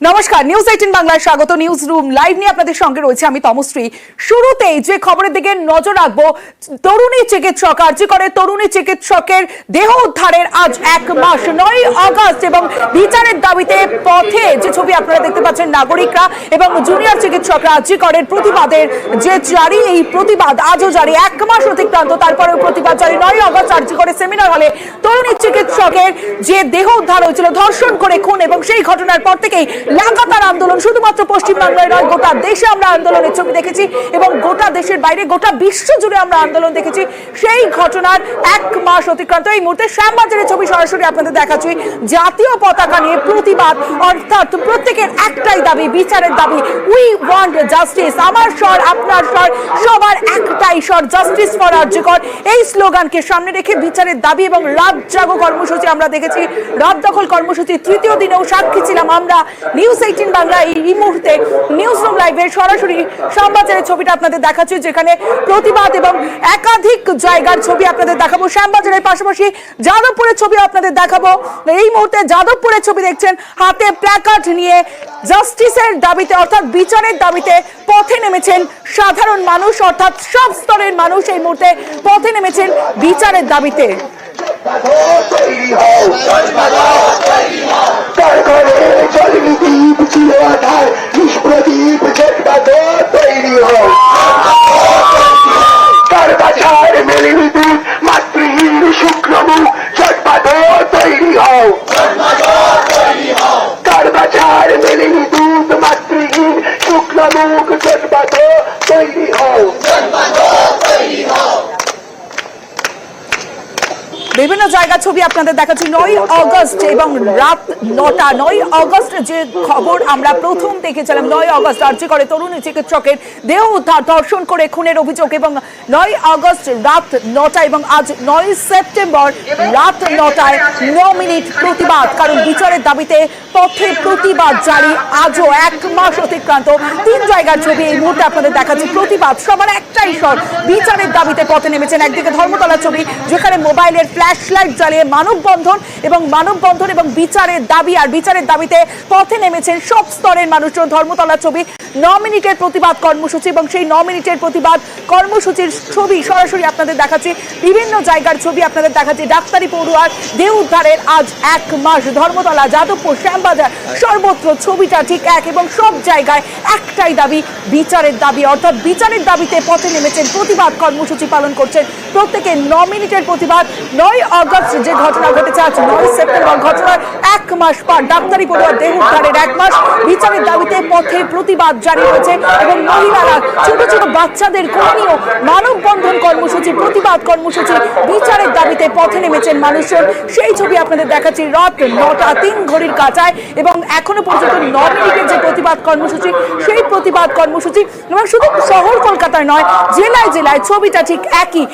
নমস্কার, নিউজ 18 বাংলায় স্বাগত। নিউজ রুম লাইভ নিয়ে আপনাদের সঙ্গে রয়েছে আমি তমশ্রী। শুরুতেই যে খবরের দিকে নজর রাখবো, তরুণী চিকিৎসক আরজিকরে তরুণী চিকিৎসকের দেহ উদ্ধারের আজ 1 মাস। 9 আগস্ট এবং বিচারের দাবিতে পথে যে ছবি আপনারা দেখতে পাচ্ছেন, নাগরিকরা এবং জুনিয়র চিকিৎসকরা আরজিকরের প্রতিবাদের যে জারি, এই প্রতিবাদ আজও জারি। 1 মাস অতিক্রান্ত, তারপরেও প্রতিবাদ জারি। 9 আগস্ট আরজিকরে সেমিনার হলে তরুণী চিকিৎসকের যে দেহ উদ্ধার হয়েছিল ধর্ষণ করে খুন, এবং সেই ঘটনার পর থেকেই লাগাতার আন্দোলন। শুধুমাত্র পশ্চিমবাংলায় নয়, গোটা দেশে আমরা আন্দোলনের ছবি দেখেছি এবং গোটা দেশের বাইরে গোটা বিশ্ব জুড়ে আমরা আন্দোলন দেখেছি। সেই ঘটনার 1 মাস অতিক্রান্ত। এই মুহূর্তে শ্যামবাজারের ছবি সরাসরি আপনাদের দেখাচ্ছি। জাতীয় পতাকা নিয়ে প্রতিবাদ, অর্থাৎ প্রত্যেকের একটাই দাবি, বিচারের দাবি। We want justice. আমার স্বর, আপনার স্বর, সবার একটাই স্বর, জাস্টিস ফর আরজিকর। এই স্লোগানকে সামনে রেখে বিচারের দাবি এবং রাত জাগো কর্মসূচি আমরা দেখেছি। রাত দখল কর্মসূচি তৃতীয় দিনেও সাক্ষী ছিলাম আমরা। নিউজ 18 বাংলা এই মুহূর্তে নিউজ রুম লাইভের সরাসরি শ্যামবাজারের ছবিটা আপনাদের দেখাচ্ছি, যেখানে প্রতিবাদ এবং একাধিক জায়গার ছবি আপনাদের দেখাবো। শ্যামবাজারের পাশাপাশি যাদবপুরের ছবি আপনাদের দেখাবো। এই মুহূর্তে যাদবপুরের ছবি দেখছেন, হাতে প্ল্যাকার্ড নিয়ে জাস্টিসের দাবিতে, অর্থাৎ বিচারের দাবিতে পথে নেমেছেন সাধারণ মানুষ, অর্থাৎ সব স্তরের মানুষ এই মুহূর্তে পথে নেমেছেন বিচারের দাবিতে। মাতৃহীন শুক্রমুখ চটপাটো তৈরি হও, কার বাছার মেলে বিদ্যুৎ মাতৃহীন শুক্রমুখ চটপাটো তৈরি হও। বিভিন্ন জায়গার ছবি আপনাদের দেখাচ্ছি। 9 আগস্ট এবং রাত 9টা। 9 আগস্ট যে খবর আমরা প্রথম দেখেছিলাম, 9 আগস্ট আরজিকরে তরুণী চিকিৎসকের দেহ উদ্ধার ধর্ষণ করে খুনের অভিযোগ, এবং 9 আগস্ট রাত 9টা এবং আজ 9 সেপ্টেম্বর রাত 9টায় 9 মিনিট প্রতিবাদ। কারণ বিচারের দাবিতে পথে প্রতিবাদ জারি। আজও 1 মাস অতিক্রান্ত। 3 জায়গার ছবি এই মুহূর্তে আপনাদের দেখাচ্ছি। প্রতিবাদ, সবার একটাই স্বর, বিচারের দাবিতে পথে নেমেছেন। একদিকে ধর্মতলার ছবি, যেখানে মোবাইলের ফ্ল্যাশলাইট জ্বালিয়ে মানববন্ধন এবং বিচারের দাবি আর বিচারের দাবিতে পথে নেমেছেন সব স্তরের মানুষজন। ধর্মতলার ছবি, 9 মিনিটের প্রতিবাদ কর্মসূচি এবং সেই 9 মিনিটের প্রতিবাদ কর্মসূচির ছবি সরাসরি আপনাদের দেখাচ্ছি। বিভিন্ন জায়গার ছবি আপনাদের দেখাচ্ছি। ডাক্তারি পড়ুয়ার দেহ উদ্ধারের আজ 1 মাস। ধর্মতলা, যাদবপুর, শ্যামবাজার, সর্বত্র ছবিটা ঠিক এক, এবং সব জায়গায় একটাই দাবি, বিচারের দাবি। অর্থাৎ বিচারের দাবিতে পথে নেমেছেন, প্রতিবাদ কর্মসূচি পালন করছেন প্রত্যেকে। 9 মিনিটের প্রতিবাদ। 9 আগস্ট যে ঘটনা ঘটেছে, আজ 9 সেপ্টেম্বর ঘটনার 1 মাস পার। ডাক্তারি পড়ুয়ার দেহ উদ্ধারের 1 মাস। বিচারের দাবিতে পথে প্রতিবাদ জারি হয়েছে, এবং মহিলারা, ছোট ছোট বাচ্চাদের কোলে নিয়েও মানববন্ধন কর্মসূচি, প্রতিবাদ কর্মসূচি, বিচারের দাবিতে পথে নেমেছেন মানুষজন। সেই ছবি আপনাদের দেখাচ্ছি। রাত 9টা 3 ঘড়ির কাঁচায়, এবং এখনো পর্যন্ত 9 মিনিটের যে প্রতিবাদ কর্মসূচি, সেই প্রতিবাদ কর্মসূচি। এবং শুধু শহর কলকাতায় নয়, জেলায় জেলায় ছবিটা ঠিক একই।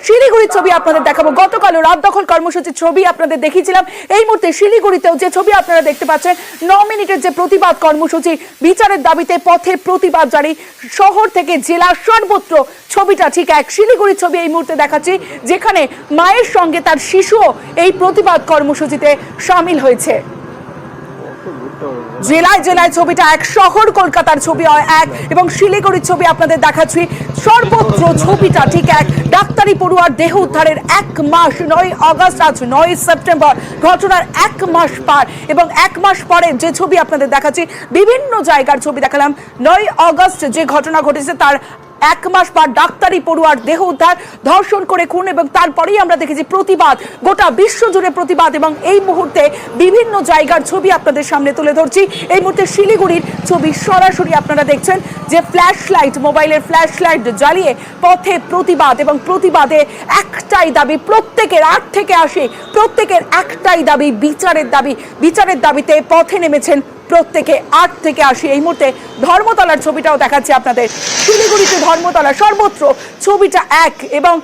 শিলিগুড়ির ছবি আপনাদের দেখাবো। গতকালও রাত দখল কর্মসূচির ছবি আপনাদের দেখিয়েছিলাম। এই মুহূর্তে শিলিগুড়িতেও যে ছবি আপনারা দেখতে পাচ্ছেন, 9 মিনিটের যে প্রতিবাদ কর্মসূচি, বিচারের দাবিতে পথে প্রতিবাদ জারি। শহর থেকে জেলা সর্বত্র ছবিটা ঠিক এক। শিলিগুড়ির ছবি এই মুহূর্তে দেখাচ্ছি, যেখানে মায়ের সঙ্গে তার শিশুও এই প্রতিবাদ কর্মসূচিতে সামিল হয়েছে। জেলায় জেলায় ছবিটা এক, শহর কলকাতার ছবি এক, এবং শিলিগুড়ির ছবি আপনাদের দেখাচ্ছি। সর্বত্র ছবিটা ঠিক এক। ডাক্তারি পড়ুয়ার দেহ উদ্ধারের 1 মাস। 9 আগস্ট, আজ 9 সেপ্টেম্বর ঘটনার 1 মাস পার, এবং 1 মাস পরে যে ছবি আপনাদের দেখাচ্ছি, বিভিন্ন জায়গার ছবি দেখালাম। 9 আগস্ট যে ঘটনা ঘটেছে তার 1 মাস পর ডাক্তারি পড়ুয়ার দেহ উদ্ধার, ধর্ষণ করে খুন, এবং তারপরেই আমরা দেখেছি প্রতিবাদ, গোটা বিশ্ব জুড়ে প্রতিবাদ। এবং এই মুহূর্তে বিভিন্ন জায়গার ছবি আপনাদের সামনে তুলে ধরছি। এই মুহূর্তে শিলিগুড়ির ছবি সরাসরি আপনারা দেখছেন, যে ফ্ল্যাশলাইট, মোবাইলের ফ্ল্যাশলাইট জ্বালিয়ে পথে প্রতিবাদ, এবং প্রতিবাদে একটাই দাবি, প্রত্যেকের 8 থেকে 80 প্রত্যেকের একটাই দাবি, বিচারের দাবি। বিচারের দাবিতে পথে নেমেছেন প্রত্যেকে 8 থেকে 80। এই মুহূর্তে ধর্মতলার ছবিটাও দেখাচ্ছি আপনাদের। শিলিগুড়িতে ধর্মতলা, সর্বত্র ছবিটা এক, এবং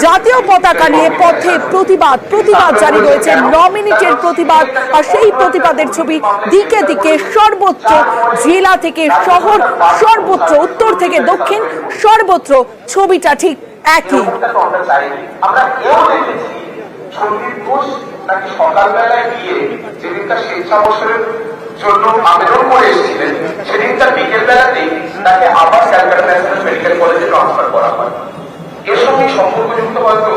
জাতীয় পতাকা নিয়ে পথে প্রতিবাদ জারি রয়েছে। 9 মিনিটের প্রতিবাদ, আর সেই প্রতিবাদের ছবি দিকে দিকে সর্বত্র, জেলা থেকে শহর, সর্বত্র উত্তর থেকে দক্ষিণ, সর্বত্র ছবিটা ঠিক একই। সকালবেলায় গিয়ে যেদিনটা স্বেচ্ছাবসরের জন্য আবেদন করে এসেছিলেন, সেদিন তার বিকেল বেলাতেই তাকে আবার ক্যালকাটা ন্যাশনাল মেডিকেল কলেজে ট্রান্সফার করা হয়। এর সঙ্গে সম্পর্কযুক্ত হয়তো